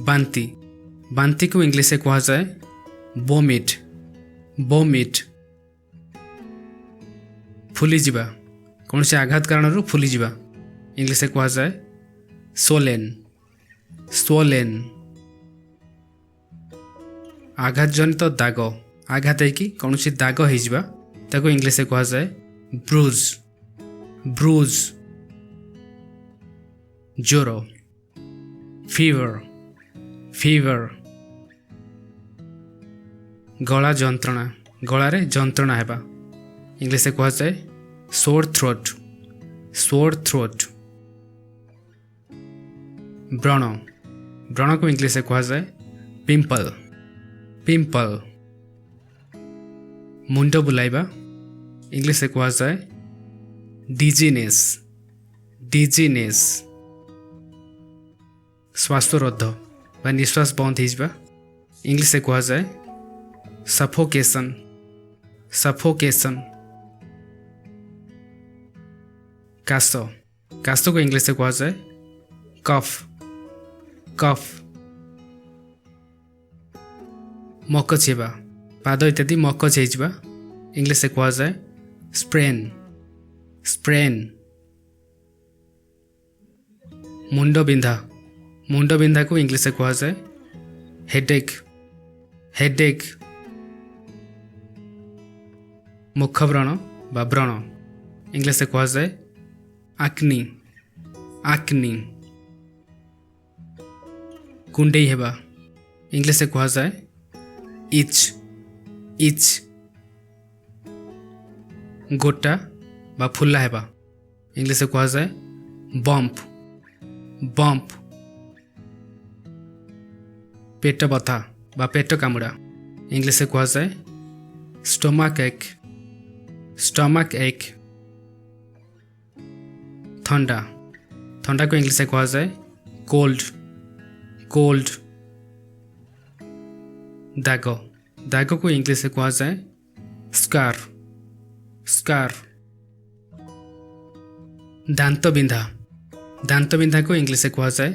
ବାନ୍ତି ବାନ୍ତିକୁ ଇଂଲିଶରେ କୁହାଯାଏ vomit vomit ଫୁଲିଯିବା କୌଣସି ଆଘାତ କାରଣରୁ ଫୁଲିଯିବା ଇଂଲିଶରେ କୁହାଯାଏ swollen swollen ଆଘାତ ଜନିତ ଦାଗ ଆଘାତ ହେଇକି କୌଣସି ଦାଗ ହେଇଯିବା ତାକୁ ଇଂଲିଶରେ କୁହାଯାଏ bruise bruise ଜ୍ୱର fever fever ଗଳା ଯନ୍ତ୍ରଣା ଗଳାରେ ଯନ୍ତ୍ରଣା ହେବା ଇଂଲିଶରେ କୁହାଯାଏ sore throat sore throat ବ୍ରଣ ବ୍ରଣକୁ ଇଂଲିଶରେ କୁହାଯାଏ ପିମ୍ପଲ ପିମ୍ପଲ ମୁଣ୍ଡ ବୁଲାଇବା ଇଂଲିଶରେ କୁହାଯାଏ ଡିଜିନେସ୍ ଡିଜିନେସ୍ ଶ୍ୱାସରୋଧ ବା ନିଶ୍ୱାସ ବନ୍ଦ ହେଇଯିବା ଇଂଲିଶରେ କୁହାଯାଏ suffocation suffocation କାଶ କାଶକୁ ଇଂଲିଶରେ କୁହାଯାଏ cough cough ମକଚ ହେବା ପାଦ ଇତ୍ୟାଦି ମକଚ ହେଇଯିବା ଇଂଲିଶରେ କୁହାଯାଏ sprain sprain ମୁଣ୍ଡବିନ୍ଧା ମୁଣ୍ଡବିନ୍ଧାକୁ ଇଂଲିଶରେ କୁହାଯାଏ headache headache ମୁଖବ୍ରଣ ବା ବ୍ରଣ ଇଂଲିଶରେ କୁହାଯାଏ acne acne କୁଣ୍ଡେଇ ହେବା ଇଂଲିଶରେ କୁହାଯାଏ itch itch ଗୋଟା ବା ଫୁଲା ହେବା ଇଂଲିଶରେ କୁହାଯାଏ bump bump ପେଟ ବଥା ବା ପେଟ କାମୁଡ଼ା ଇଂଲିଶରେ କୁହାଯାଏ stomach ache stomach ache ଥଣ୍ଡା ଥଣ୍ଡାକୁ ଇଂଲିଶରେ କୁହାଯାଏ cold cold ଦାଗ ଦାଗକୁ ଇଂଲିଶରେ କୁହାଯାଏ scar scar ଦାନ୍ତ ବିନ୍ଧା ଦାନ୍ତ ବିନ୍ଧାକୁ ଇଂଲିଶରେ କୁହାଯାଏ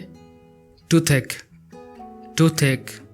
toothache toothache